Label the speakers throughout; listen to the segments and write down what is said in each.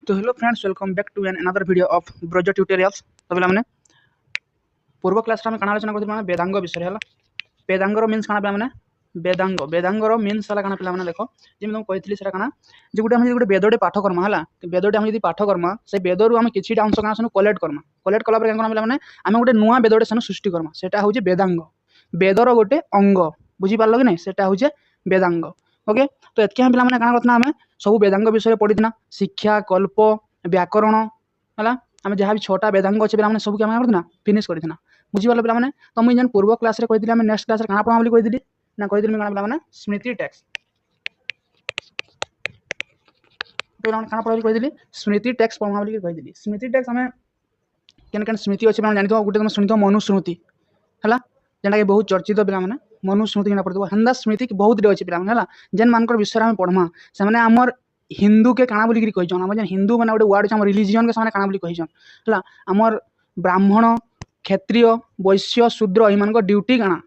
Speaker 1: तो hello friends, welcome back to an another video of Brojo tutorials. तो पे पूर्व क्लास में कण आलोचना करते वेदांग विषय है। वेदांगर मीन्स कण पे वेदांग वेदांगर मीन्स है कण पे देख जी तुमको कही से कण जो गोटे वेदटे पाठ करमा है वेदटे आम पाठ करमा से वेदर आम कि अंश कण से कलेक्ट करमा कलेक्ट कला पे आम गोटे नुआ वेदटे से सृष्टि करमा से हूँ वेदांग वेदर गोटे अंग बुझीपार कि नहीं से हूँ वेदांग। ओके, तो एतके पे कण करना आम सब वेदांग विषय पढ़ी शिक्षा कल्प व्याकरण है आम जहाँ भी 6टा वेदांग अच्छे पे सब करना फिनिश करना बुझीपार पे। तो मुझे जेन पूर्व क्लास रे कही नेक्स्ट क्लास कण पढ़ा कही ना कही कण पे स्मृति टेक्स्ट कण पढ़ा कही स्मृति टेक्स्ट पढ़ा बोली कही स्मृति टेक्स्ट आम केन केन स्मृति अच्छे पे जानते गोटे तुम शुणी मनुस्मृति है जेनटा कि बहुत चर्चित पे मनुस्मृति क्या पढ़ो हेन्दा स्मृति बहुत अच्छे पे जेन मान विषय में पढ़मा से आमर हिंदू के काଣା बोलिक कहीचन आम जेन हिंदू मैंने गोटे वर्ड अच्छे रिलीजियन के काଣା बोलिक कहीचन है आमर ब्राह्मण क्षत्रिय वैश्य शूद्र इन ड्यूटी काଣା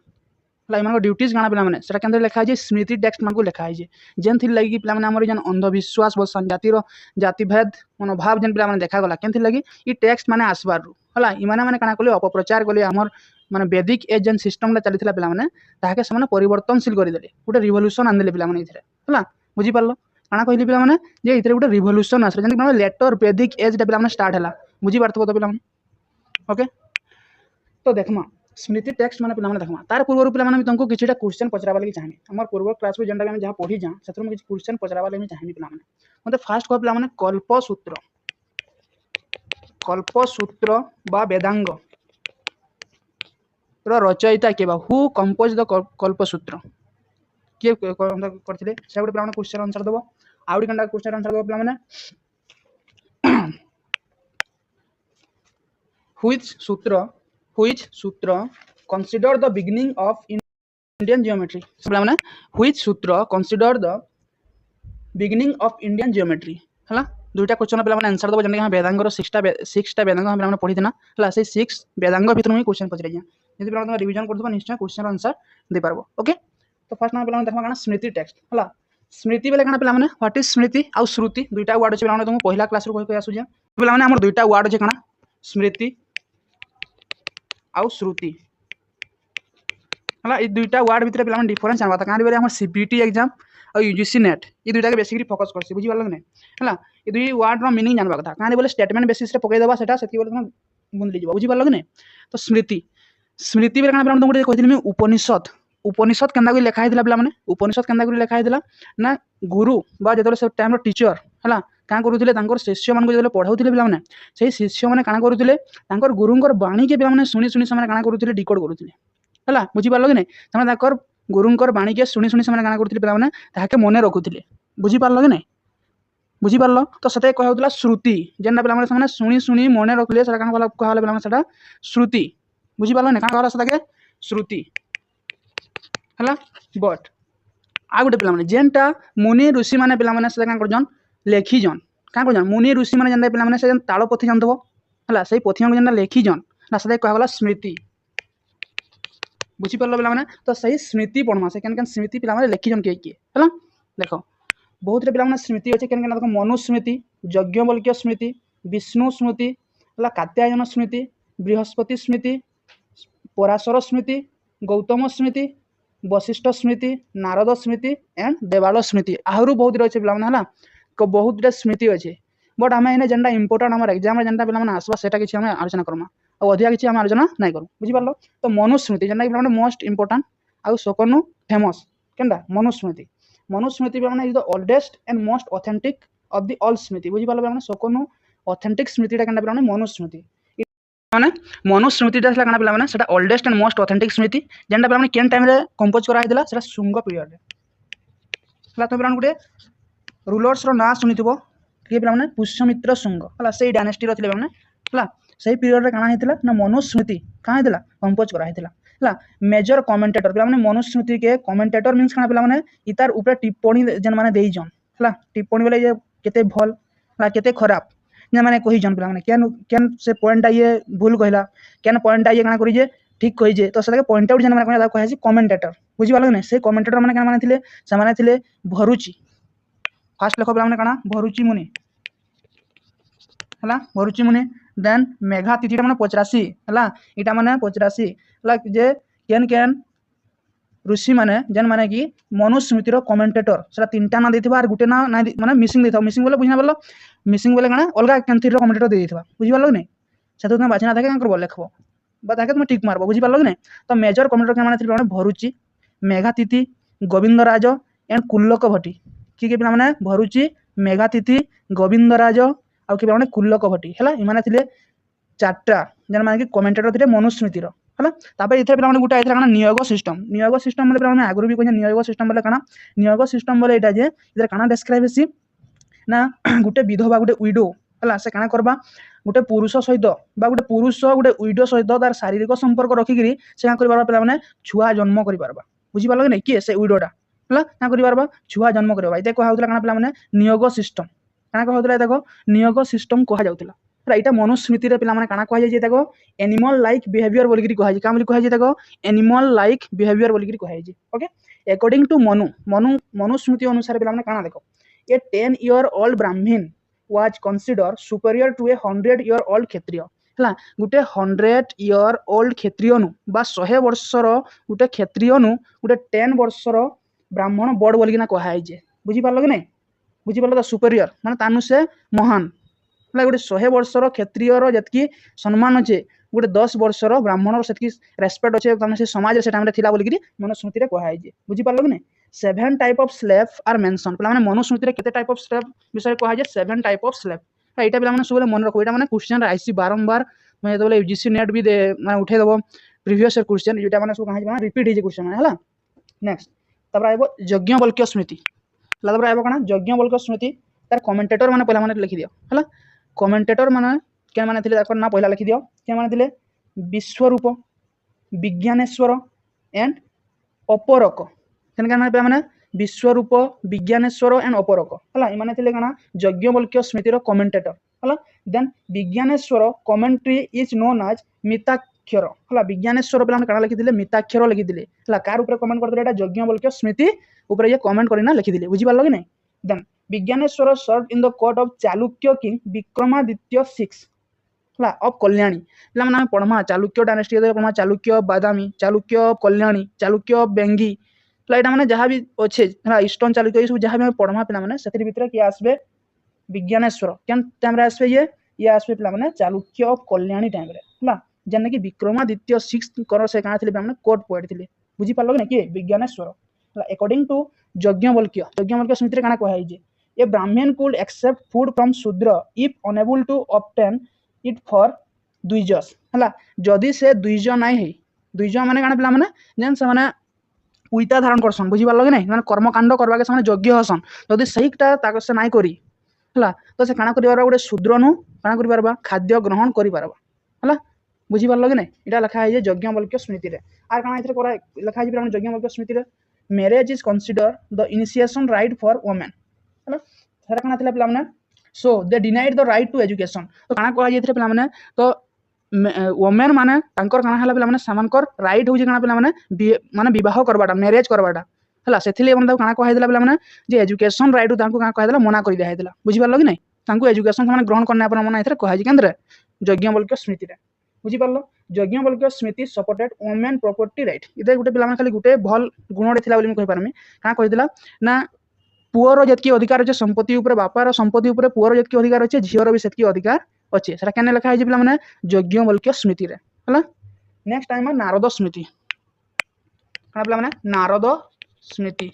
Speaker 1: है ड्यूटीज काଣା पे से केंद्र लिखाई स्मृति टेक्स्ट मान को लिखाई जेन थी लगी पे जेन अंधविश्वास जातिर जातिभेद मनोभाव जेन पे देखागला के लगी ये टेक्स्ट मैंने आसबार है इमाने काଣା कले अपप्रचार कले आमर माने वैदिक एज जेन सिस्टम चलता पे से परिवर्तनशील करदे गोटे रिवोल्यूशन आनदे पे बुझीपार काଣା कहली पे ये गोटे रिवोल्यूशन आस लेटर वैदिक एज पे स्टार्ट है बुझीपार तो पे। ओके, तो देखमा स्मृति टेक्स्ट मैंने पे देखमा तार पूर्व पे तुमको किसी क्वेश्चन पचरावा लगी चाहिए आम पूर्व क्लास में जेनटा जहाँ पढ़ी जा से किसी क्वेश्चन पचरावा लगी चाहिए पे मतलब फास्ट कह पे कल्पसूत्र बा वेदांग रचयिता के हु कंपोज द कल्पसूत्र किए करते से गोटे पे क्वेश्चन आंसर दब आउ गोटे क्वेश्चन आंसर दब पे which सूत्र consider the beginning of Indian geometry which सूत्र consider the beginning of Indian geometry है दुईटा क्वेश्चन पे आंसर दब जेनटा वेदांगर 6टा वेदांग पे पढ़ी ना से 6 वेदांग भर मुझे क्वेश्चन पचारे जब पे रिविजन कर निश्चय क्वेश्चन आंसर दे पार। ओके, तो फर्स्ट पे देखा स्मृति टेक्स्ट है स्मृति बेले कण पे व्हाट इज स्मृति आउ श्रुति दुईटा वर्ड अच्छे तुमको पहला क्लास कही आसूँ पे आम दुईटा वर्ड अच्छे कण स्मृति आउ श्रुति है ये दुईटा वर्ड भितर पे डिफरेंस जानवा क्या सीबीटी एग्जाम और यूजीसी नेट ये दुईटा के बेसिकली फोकस कर बुझीपार कि नहीं है ये दुई वर्ड मीनिंग जानवा कथा क्या बोले स्टेटमेंट बेसिस रे पकईदेवा से तुम बुंदी बुझीपार कि नहीं। तो स्मृति स्मृति बेले क्या तुमको कही उपनिषद उपनिषद के लिखाई पे उपनिषद के लिखाई ना गुरु जो से टाइम टीचर है क्या करुले शिष्य मान जो पढ़ाऊे पे से शिष्य मैंने क्या करुले गुरुंर बाणी के पे शुणी शुणी से क्या करुले डिकोड करुले है बुझीपार कि नहीं गुरुंर बाणी के शुणी शुणी से क्या करुले पे मन रखुले बुझीपार कि नहीं बुझीपार। तो से कहला श्रुति जेनटा पे शुणी शुणी मन रखिले कहला श्रुति बुझीपार ना क्या कहला श्रुति है बट आ गोटे पे जेनटा मुनि ऋषि मैंने पे लेखिजन क्या कर मुनि ऋषि मैंने जेनटा पे से ताल पोथी जानते है से पोथी जेनटा लेखिजन ना से कहला स्मृति बुझीपार पे। तो सही स्मृति पढ़मा से केन स्मृति पे लेखिजन किए किए है देख बहुत पे स्मृति अच्छे केन देख मनुस्मृति यज्ञवल्क्य स्मृति विष्णु स्मृति है कात्यायन स्मृति बृहस्पति स्मृति पराशर स्मृति गौतम स्मृति वशिष्ठ स्मृति नारद स्मृति एंड देवाल स्मृति आहरु बहुत अच्छे पे बहुत स्मृति अच्छे बट आम एने जेनटा इंपोर्टेंट आम एग्जाम जेनटा पे आसवा से किसी आम आलोचना करमा और अधिका किसी आम आलोचना नहीं करूँ बुझीपार। तो मनुस्मृति जेनटा पे मोस्ट इंपोर्टेंट आउ सकनु फेमस केनटा मनुस्मृति मनुस्मृति पे is the oldest and most authentic of the all smriti बुझीपार पे सकनु ऑथेंटिक स्मृति केनटा पे मनुस्मृति माने मनुस्मृति पे ओल्डेस्ट एंड मोस्ट ऑथेंटिक स्मृति जेनटा पे केन टाइम रे कंपोज करा से शुंग पीरियड रे तो गोटे रूलर्स रो ना शुनिथिबो किए पे पुष्यमित्र शुंग है से डायनेस्टी रे है से पीरियड रे काना हेतिला ना मनुस्मृति कहाँ हेतिला कंपोज करा हेतिला है मेजर कमेंटेटर पे मनुस्मृति के कमेंटेटर मीन्स क्या पे इतार ऊपर टिप्पणी जेन माने देइजन है टिप्पणी बोले ये केते भल है केते खराब जे माने कहिजन पे केन केन से पॉइंट ये भूल कहला केन पॉइंट ये काना करिजे ठीक कहिजे तो से पॉइंट आउट जेन माने कहै छै कमेंटेटर बुझी पालो नै से कमेंटेटर माने केन माने थिले से माने थिले भरुचि फास्ट लेख पे काना भरुचि मुनि है भरुची मुनि देन मेघा तिथि मैंने 85 है इटा मैंने 85 है जे केन केन ऋषि मैंने जेन माने कि मनुस्मृतिर कमेंटेटर से तीन टा ना देथिबा और गुटे ना माने मिसिंग देथिबा मिसिंग बोले बुझना बोलो मिसिंग बोले काना अलगा कैंथीर कमेंटेटर दे देथिबा बुझि पालो कि नहीं से तो बाछना থাকে কাঙ্কর বল লিখবো বা তাকে তুমি ঠিক মারবো বুঝি পারলো কি নাই তো মেজর কমেন্টেटर के माने थिले भरुची मेघातिथि गोविंदराज एंड कुल्लक भट्टी किए पिला माने भरुची मेघातिथि गोविंदराज आउ कि माने कुल्लक भट्टी हैला इमाने थिले चारटा जेन माने कि कमेंटेटर थिले मनुस्मृतिर है तापर इथे पिला गोटे आइथला नियोग सिस्टम बोले पिला आगुरी भी कहे नियोग सिस्टम बोले काना नियोग सिस्टम बोले एटा जे इधर काना डिस्क्राइब हेसी ना गोटे विधवा गोटे विडो है से काना करबा गोटे पुरुष सहित बा गोटे पुरुष गोटे विडो सहित तार शारीरिक संपर्क रखिकी से क्या कर पे छुआ जन्म कर बुझीपार कि नहीं किए से विडोटा है क्या कर छुआ जन्म करवा ये कहला पे नियोग सिस्टम क्या कहला देखो नियोग सिस्टम कहला यहाँ मनुस्मृति पे काना कह एनिमल लाइक बिहेवियर बोलिकी कहुई क्या कह एनिमल लाइक बिहेवियर बोलिकी कहुई ओके अकॉर्डिंग टू मनुस्मृति अनुसार पे काना देख ए 10 year old ब्राह्मण was considered superior to a 100 year old क्षत्रिय है गोटे 100 year old क्षत्रिय नु बा 100 वर्षर गोटे क्षत्रिय नु गोटे 10 वर्षर ब्राह्मण बड़ बोलिकिना कहुई बुझीपार कि नहीं बुझीपार तो सुपेरियर माने तानु से महान है गोटे 100 वर्षर क्षत्रियर जी सम्मान अच्छे गोटे 10 वर्षर ब्राह्मण से रेस्पेक्ट अच्छे से समाज से टाइम बोलिकी मनुस्मृति कहुई बुझीपार कि नहीं 7 type of slave are mention पे मनुस्मृति केते टाइप ऑफ स्लेव विषय कहुई 7 टाइप ऑफ स्लेव यहाँ पे सब मन रखो यहाँ मैंने क्वेश्चन आईसी बारंबार मैं जो यूजीसी नेट भी मैं उठे देव प्रीवियस क्वेश्चन जोटा मैंने सब कहाँ रिपीट हो क्वेश्चन है नेक्स्ट तापर आइब यज्ञवल्क्य स्मृति तापर आइब कौन यज्ञवल्क्य स्मृति तार कमेंटेटर मैंने पहला मैंने लिखि दियो है कमेंटेटर मैंने क्या मैंने ना पहला लिखि दियो क्या मैंने विश्वरूप विज्ञानेश्वर एंड अपरक क्या मैंने विश्वरूप विज्ञानेश्वर एंड अपरक है इमाने कौन यज्ञवल्क्य स्मृतिर कमेंटेटर है then Vijnaneshwara commentary is known as Mitakshara है विज्ञानेश्वर पे क्या लिखी मिताक्षर लिखी है कार कमेंट करते यज्ञवल्क्य स्मृति उपर ये कमेंट करना लिखी बुझीपार कि नहीं then Vijnaneshwara served in the court of Chalukya king Vikramaditya 6 of Kalyani पे पढ़मा चालुक्य डायनेस्टी पढ़मा चालुक्य बादामी चालुक्य कल्याणी चालुक्य बेंगी यहाँ मैंने जहाँ भी अच्छे ईस्टर्न चालुक्य सब जहाँ भी पढ़मा पे से भर किए आसबे विज्ञानेश्वर क्या टाइम आसबे ये आसबे पे चालुक्य ऑफ कल्याणी टाइम है जेने कि विक्रमादित्य 6 कर से क्या थे कोर्ट पोएट थे बुझीपार कि किए विज्ञानेश्वर अकॉर्डिंग टू यज्ञवल्क्य स्मृति क्या कहुई a Brahmin could accept food from Shudra if unable to obtain it for dvijas है जदि से द्विज नाई है द्विज मैंने क्या पे जेन से उईता धारण करसन बुझीपार कि नहीं कर्मकांड करवाके से यज्ञ हसन जदि सहीटा से नाई करी है तो से काना कर गोटे शूद्र नु काना कर खाद्य ग्रहण कर बुझीपार कि नहीं यहाँ लिखाई यज्ञवल्क्य स्मृति आर काना लिखाई Yajnavalkya smriti marriage is consider the initiation rite for women है क्या पे so they denied the right to education तो काना कह पे तो वुमेन माने तांकर काना हला पे सामानकर राइट होची काना पे माने विवाह करबाटा मैरिज करबाटा हला सेथिले मन काना कहैदला पे जे एजुकेशन राइट तांको काना कहैदला मना कर दिया हैदला बुझिपारलो कि नहीं तांको एजुकेशन माने ग्रहण करना पर मना इथरे कहै केंद्र यज्ञवल्क्य स्मृति रे बुझिपारलो यज्ञवल्क्य स्मृति सपोर्टेड वुमेन प्रॉपर्टी राइट इते गुटे पिला खाली गुटे भल गुणडे थिला बोली म कहि पारमी काना कहैदला ना पुअर जतकी अधिकार अच्छे संपत्ति ऊपर बापार संपत्ति ऊपर पुअर जतकी अधिकार अच्छे झीवर भी सेतकी अधिकार अच्छे से क्या लिखा है पे यज्ञवल्क्य स्मृति है नेक्स्ट टाइम नारद स्मृति पे नारद स्मृति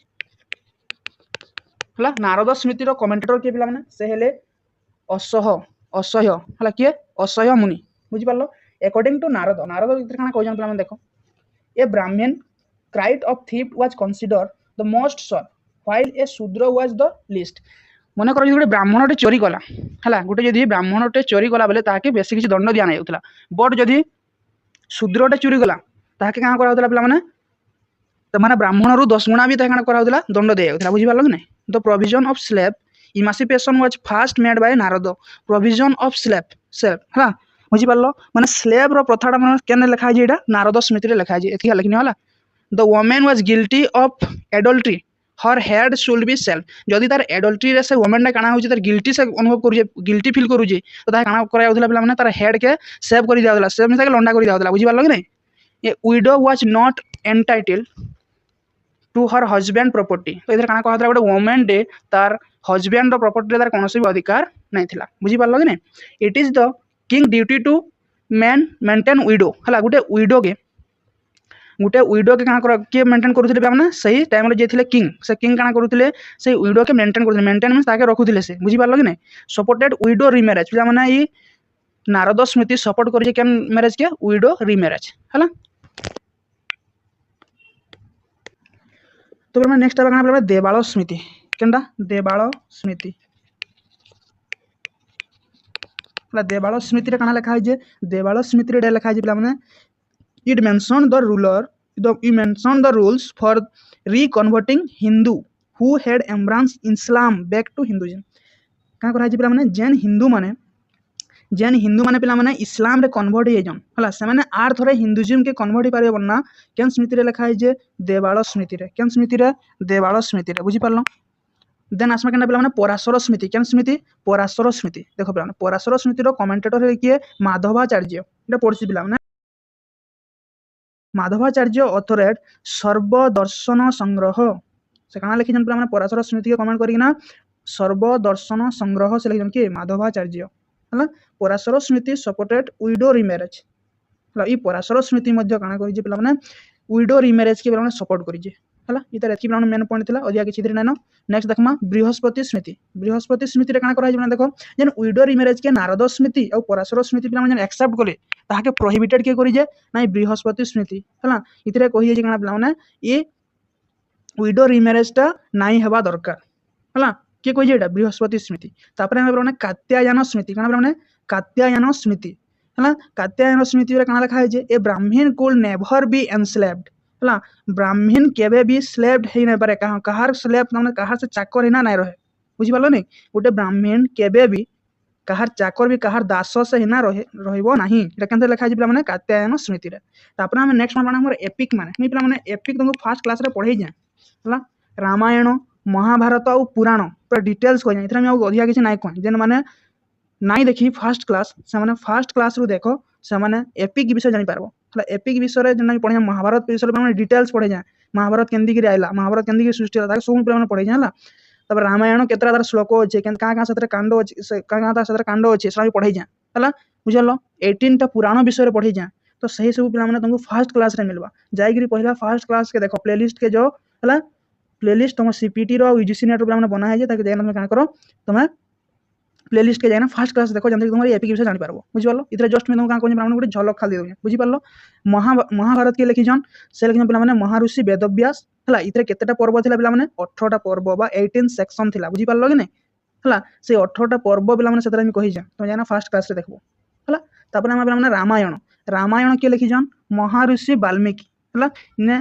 Speaker 1: है नारद स्मृतिर कमेंटेटर किए पे से हेले असह्य है किए असह्य मुनि बुझीपार अकॉर्डिंग टू नारद नारद क्या कहते देख ए ब्राह्मण क्राइट of thief was consider the most sir while a शूद्र was the least मन कर गोटे ब्राह्मणटे चोरी कला है गोटे जदि ब्राह्मणटे चोरी कला बेले ताके बेसी किसी दंड दिया नहीं बट जदि शूद्रटे चोरी कला ताके क्या करा पे माने ब्राह्मण रु 10 गुणा भी करा दंड दिया बुझीपार कि नहीं the provision of slave emancipation was first made by Narada provision of slave है बुझीपार माने स्लेव रो प्रथाटा मन केने लिखा है नारद स्मृति लिखा है लिखनी है the women was guilty of adultery her head should be self जदि तार एडल्ट्री रे से वुमेन काना होची तार गिल्टी से अनुभव करूजे गिल्टी फील करूजे तो ता काना करा जाउथला पिला माने तार हेड के सेव करि दियाउथला सेव मिसा के लंडा करि दियाउथला बुझि पारलो कि नहीं a widow was not entitled to her husband property तो इधर काना कहतला गोटे वुमेन डे तार हजबैंड रो प्रॉपर्टी तार कोनोसी भी अधिकार नहीं थिला बुझि पारलो कि नहीं it is the king duty to man maintain widow हला गोटे विडो के काना किए मेंटेन करूथिले बामना सही टाइम रे जे थिले किंग से किंग काना करूथिले से विडो के मेंटेन करूथिले मेंटेन मींस ताके रखुथिले से बुझि पारलो कि नहीं सपोर्टेड विडो रीमैरेज पिला माने ई नारद स्मृति सपोर्ट करिजे केन मैरिज के विडो रीमैरेज हला तो बरमा नेक्स्ट आबा काना देवाल स्मृति केनडा देवाल स्मृति देवाल स्मृति रे काना लिखा है जे देवाल स्मृति रे लिखा है जे पिला माने it mentioned the rules for reconverting Hindu who had embraced Islam back to Hinduism का करा जे पिला माने जेन हिंदू माने पिला माने इस्लाम रे कन्वर्ट हे जन हला से माने आर थरे हिंदुइज्म के कन्वर्ट ही पारे बन्ना केन स्मृति रे लिखा है जे देवाल स्मृति रे केन स्मृति रे देवाल स्मृति रे बुझि पारलो देन आसमा केना पिला माने पराशर स्मृति केन स्मृति पराशर स्मृति देखो पिला माने पराशर स्मृति रो कमेंटेटर रे किए माधवाचार्य एटा पढछि पिला माने माधवाचार्य ऑथोरेट सर्वदर्शन संग्रह से काना लिखि जन माने पराशर स्मृति के कमेंट करिना सर्वदर्शन संग्रह से लिखि जन के माधवाचार्य हला पराशर स्मृति सपोर्टेड विडो रीमैरेज हला ई पराशर स्मृति मध्ये काना करि जे पिला माने विडो रीमैरेज के पिला माने सपोर्ट करि जे हला इतर एतकी पिला माने मेन पॉइंट थिला अधिया किछि दिर नानो नेक्स्ट देखमा बृहस्पति स्मृति रे काना करा जे देखो जेन विडो रीमैरेज के नारद स्मृति और पराशर स्मृति पिला माने एक्सेप्ट कले ताके प्रोहिबिटेड के करि जे नाही बृहस्पति स्मृति हला इतरे कहि जे काना पिला माने ए विडो रीमैरेज ता नाही हेबा दरकार हला के कहि जे एटा बृहस्पति स्मृति तापरे हम पिला माने कात्यायन स्मृति काना पिला माने कात्यायन स्मृति हला कात्यायन स्मृति रे काना लिखा है जे ए ब्राह्मण कुल नेवर बी एनस्लेव्ड हला ब्राह्मण केबे भी स्लेव्ड हे नै पारे कहार स्लेव माने कहार से चाकर हिना नै रहे बुझि पालो नै गोटे ब्राह्मण केबे भी कहार चाकर भी कहार दास से हिना रहइबो नाही एटा केनते लिखा जे पिला माने कात्यायन स्मृति रे तापर हम नेक्स्ट माने हमर एपिक माने नै पिला माने एपिक तुमको फर्स्ट क्लास रे पढै जा हला रामायण महाभारत और पुराण पूरा डिटेल्स को जा इथरा में अधिया किछ नै कोन जेन माने नाई देखी फर्स्ट क्लास से माने फर्स्ट क्लास रु देखो से माने एपिक विषय जानि पारबो हला एपिक विषय रे जेना पढे महाभारत विषय रे माने डिटेल्स पढे जा महाभारत केंदी गिरी आइला महाभारत केंदी गिरी सृष्टि होला सब माने पढे जा हला तब रामायण केतरा तार श्लोक अछि केन का सतरे कांड अछि का सतरे कांड अछि सब पढे जा हला बुझलो 18 टा पुराण विषय रे पढे जा तो सही सब पिला माने तुमको फर्स्ट क्लास रे मिलबा जाई गिरी पहिला फर्स्ट क्लास के देखो प्लेलिस्ट के जो हला प्लेलिस्ट तुम सीपीटी रो यूजीसी नेट रो पिला माने बना है जे ताकि जेना तुम का करो तुम प्लेलिस्ट के जाना फर्स्ट क्लास देखो जंतु तुम्हारी एपिक विषय जानि पारबो बुझि पारलो इतरे जस्ट में तुम का कोन ब्राह्मण गोटे झलक खाली दे बुझि पारलो महाभारत के लिखि जन से लिखि पिला माने महर्षि वेदव्यास हला इतरे केतेटा पर्व थिला पिला माने 18 टा पर्व बा 18 सेक्शन थिला बुझि पारलो कि नै हला से 18 टा पर्व पिला माने सेतरा मी कहि जा तुम जाना फर्स्ट क्लास रे देखबो हला तापर हम पिला माने रामायण के लिखि जन महर्षि वाल्मीकि हला ने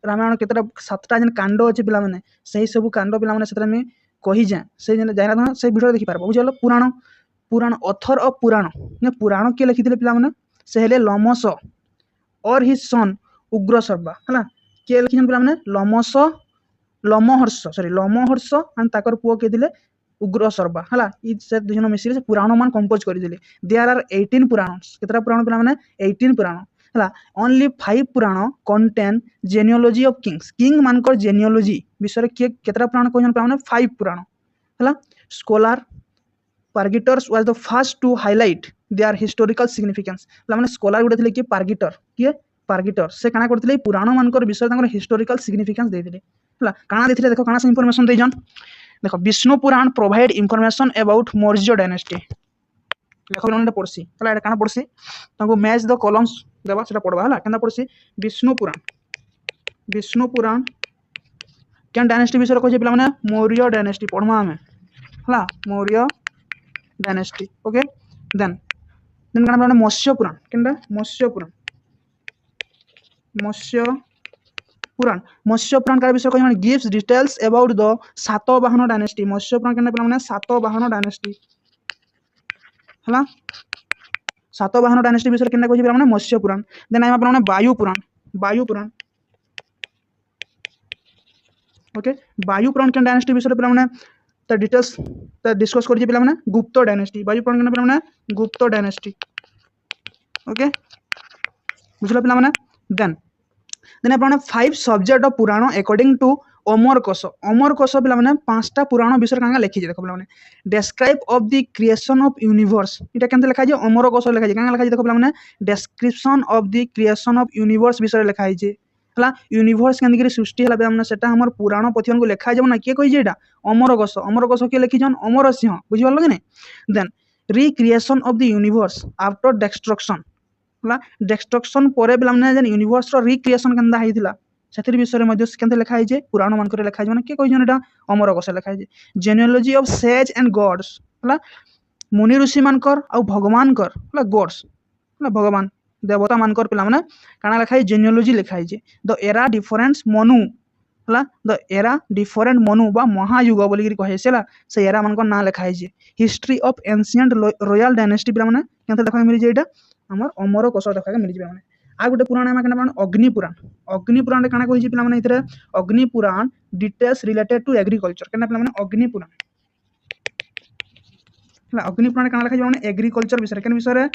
Speaker 1: रामायण केतेटा 7टा जन कांड अछि पिला माने सही सब कांड पिला माने सेतरा मी कही जा से जाना से वीडियो देखि पारबो बुझलो पुराण ऑथर ऑफ पुराण ने पुराण के लिखिथिले पिला माने से हेले लमस और हिज सन उग्र सर्वा हला के लिखिन पिला माने लमहर्ष एंड ताकर पुओ के दिले उग्र सर्वा हला ई से दुजन मिसिले से पुराण मान कंपोज करि दिले देयर आर 18 पुराणस केतरा पुराण पिला माने 18 पुराण हला only 5 Purana contain genealogy of king मानकर जेनियोलॉजी विषय के केतरा पुराण कोन पिला माने 5 पुराण हला scholar Pargiter's was the first to highlight their historical significance पिला माने स्कॉलर गुडे थिले कि पार्गिटर से काना करथिले पुराण मानकर विषय तांकर हिस्टोरिकल सिग्निफिकेंस दे दिले हला काना देथिले देखो काना से इंफॉर्मेशन दे जन देखो Vishnu Purana provide information about Maurya dynasty देखो नोंडा पड़सी हला एटा काना पड़सी तांको मैच द कॉलम्स देबा सेटा पड़बा हला केना पड़सी विष्णु पुराण केन डायनेस्टी विषय कहै पिला माने मौर्य डायनेस्टी पढमा हमें हला मौर्य डायनेस्टी ओके देन काना माने मत्स्य पुराण केनडा मत्स्य पुराण का विषय कहै gives details about the Satavahana dynasty Matsya Purana केनडा पिला माने सातवाहन डायनेस्टी हला सातवाहन डायनेस्टी विषय केनडा कहै पिला माने मत्स्य पुराण देन आइमा पिला माने वायु पुराण ओके वायुपुराण के डायनेस्टी विषय पे मैंने तो डिटेल्स डिस्कस करिए पे मैंने गुप्त डायनेस्टी वायुपुराण के पे मैंने गुप्त डायनेस्टी ओके बुझल पे मैंने देन आपने 5 subject of Purana according to Amarakosha पे मैंने 5टा पुराण विषय क्या लिखी देख पे describe of the creation of universe इटा केमते लिखा है अमर कोश लिखा है क्या लिखा है देख पे description of the creation of universe विषय लिखा है है यूनिवर्स के सृष्टि है सेटा हमर पुराण पथियन को लिखा जाब ना किए कही एटा अमर कोश किए लिखिछन अमर सिंह बुझिपाल कि नहीं then recreation of the universe after destruction destruction पर पे यूनिवर्स रिक्रिएशन केनता होता से विषय में लिखा है पुराण मान लिखा है किए कही अमर कोश लिखा है जेनियोलॉजी ऑफ सेज एंड गॉड्स है मुनि ऋषि मानकर आ भगवान गॉड्स भगवान देवता मानकर पे क्या लिखा है जेनियोलॉजी लिखा है द एरा डिफरेंस मनु है द एरा डिफरेंट मनु बा महायुग बोलिक कहे से एरा मान ना लिखा है history of ancient royal dynasty पे देखा मिली जाए आमर अमर कोश देखा मिल जाए आ गोटे पुराण आम क्या अग्निपुराण अग्निपुराण क्या कही पे Agnipurana details related to agriculture क्या पे अग्निपुराण अग्निपुराण क्या लिखा जाए एग्रीकल्चर विषय के विषय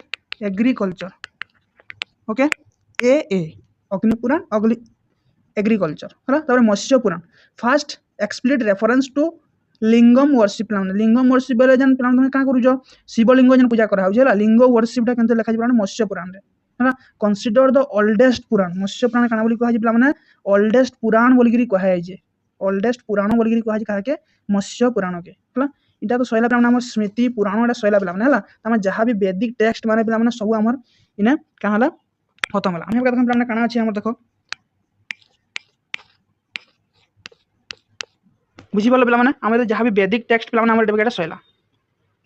Speaker 1: agriculture okay a Agnipurana agriculture है Matsya Purana first explicit reference to lingam worship lingam worship बेले जेन पे क्या करूँ शिवलिंग जेन पूजा करा लिंग वर्शिपटा के लिखा जाए मत्स्य पुराण है कनसीडर द ओल्डेस्ट पुराण मत्स्य पुराण क्या कह पे ओल्डेस्ट पुराण बोलिकी कहे ओल्डेस्ट पुराण बोलिकी कहे क्या मत्स्य पुराण के है इटा तो सैला पे स्मृति पुराण एटा सैला पे जहाँ भी वैदिक टेक्स्ट माने पे सब आम इने क्या है खत्म है आम पे क्या अच्छे देख बुझीपाल पे आम जहाँ भी वैदिक टेक्स्ट पे सैला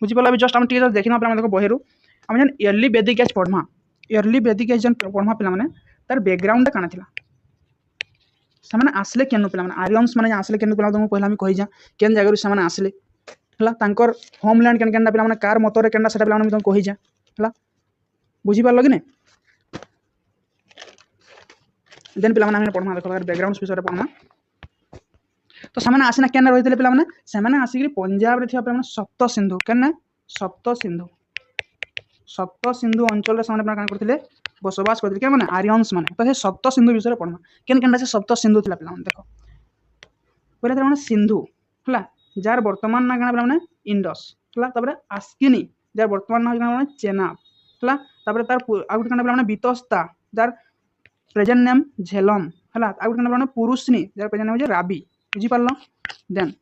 Speaker 1: बुझीपाल अभी जस्ट आम देखना पे देख बही आम जेन इयरली वैदिक एज पढ़मा इयरली वैदिक एज जेन पढ़मा पे तार बैकग्राउंड क्या था से आसले केनु पे आर्यन्स मैंने आसले केनु पे तुमको पहला कही जा केन जगह से आसले है होमलैंड के पे कार मतरे के तुमको कही जा है बुझीपाल कि नहीं देन पे पढ़मा देख बैकग्राउंड विषय पढ़मा तो से आसना क्या रही पे से आसिक पंजाब पे सप्त सिंधु क्या सप्त सिंधु अंचल से क्या करते बसवास करते क्या मैंने आर्यन्स मैंने तो सप्त सिंधु विषय पढ़मा केन से सप्त सिंधु थी पे देख पहले सिंधु है जार बर्तमान ना क्या पे इंडस है आस्किनी जार बर्तमान ना क्या चेनाब है तार आउट पे बीतस्ता जार प्रेजेंट नेम झेलम है आउट पे पुरुषनी जार प्रेजेंट नेम राबी बुझीपाल देन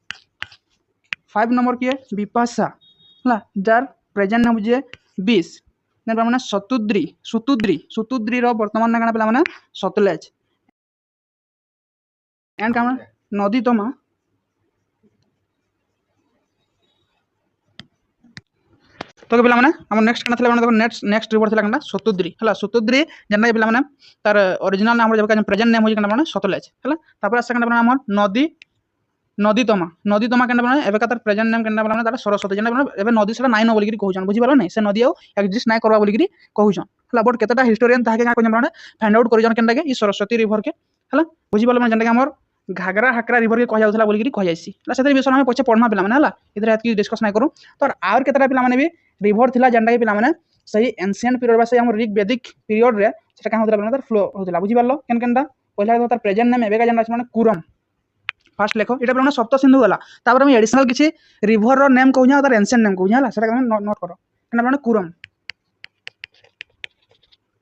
Speaker 1: 5 नंबर किए विपाशा है जार प्रेजेंट नेम बुझे 20 देन पे सतुद्री सुतुद्री वर्तमान ना क्या पे सतलेज एंड क्या नदी तमा तो पे आम नेक्स्ट क्या देखो नेक्स्ट रिवर था सतुद्री है सतुद्री जेन पे तार ओरिजिनल नाम प्रेजेंट नेम हो सतलेज है आस आम नदी तमा के तार प्रेजेंट नेम के तार सरस्वती जेन नदी से नाइन बोलिक कहूँ बुझीपाल नहीं से नदी एक्जिस्ट नाई करवा बोलिक कहूँ है बट केटा हिस्टोरियन क्या फाइंड आउट कर सरस्वती रिवर के है बुझीपाल जेनटा आम घागरा हाकरा रिवर के कह बोलिक कही विषय में पचे पढ़मा पे इधर डिस्कस नहीं करूँ तो आर केतटा पे भी रिवर थी जेनटा पे सही एनसिएंट पीरियड से ऋग वैदिक पीरियड रे क्या होता तार फ्लो होता बुझीपाल केन पहला तार प्रेजेंट नेम एवं जेन कुरम फास्ट लेख ये पे सप्त सिंधु गला एडिशनल किसी रिवर नेम कहूँ तार एनसिएंट नेम कहूँ है नोट कर क्या कुरम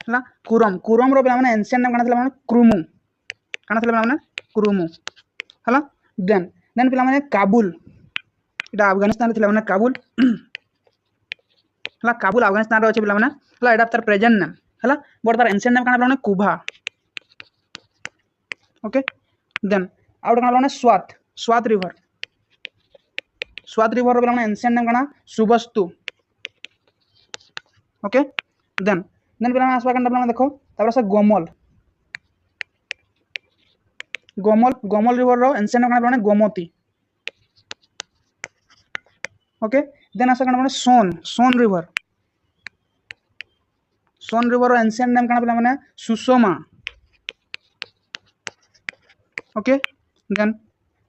Speaker 1: है कुरम कुरम पे एनसिएंट नेम क्या क्रुमु क्या क्रुमु है देन देन पे काबुल इटा अफगानिस्तान थी काबुल है काबुल अफगानिस्तान अच्छे पे है तार प्रेजेंट नेम है बट तार एनसिएंट नेम क्या कुभा ओके देन आउट क्या स्वात स्वात रिवर पे एनसिएंट नेम क्या सुबस्तु ओके देन देन पे आसवा क्या देखो तापर Gomal Gomal Gomal river ancient name क्या गोमती ओके देन आस क्या सोन सोन रिवर एनसिएंट नेम क्या पे सुषमा ओके देन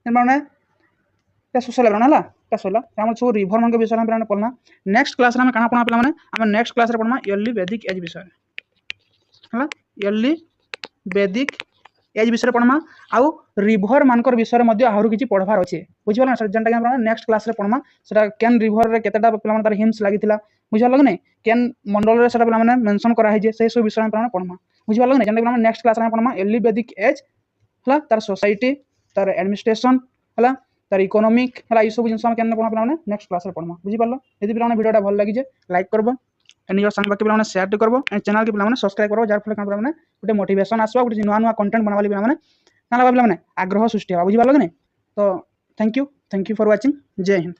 Speaker 1: मैंने सोशल है क्या सैला आम सब रिभर मान विषय में पढ़ना नेक्स्ट क्लास में कहाँ पढ़ा पे आम नेक्स्ट क्लास पढ़मा अर्ली वैदिक एज विषय है अर्ली वैदिक एज विषय पढ़मा आउ रिभर मानकर विषय में आहरी किसी पढ़वार अच्छे बुझिपाल जेनटा नेक्स्ट क्लास पढ़मा से केन रिभर में केतेटा पे हिम्स लगी बुझिपाल कि नहीं केन मंडल पे मेंशन कराई से सब विषय में पढ़मा बुझिपाल कि नहीं जेनटा नेक्स्ट क्लास में पढ़मा अर्ली वैदिक एज है तार सोसाइटी तार एडमिनिस्ट्रेशन है तार इकोनॉमिक है ये सब जिन पढ़ा पे नेक्स्ट क्लास पढ़मा बुझिपाल यदि पे वीडियो भल लगी लाइक करब निज सांग बाकी पे शेयर करब चैनल के पे सब्सक्राइब करब जार फल गोटे मोटिवेशन आसवा गोटे नुआ नुआ कंटेंट बनवा पे ना आग्रह सृष्टि होगा बुझिपाल कि नहीं तो थैंक यू फॉर वाचिंग जय हिंद।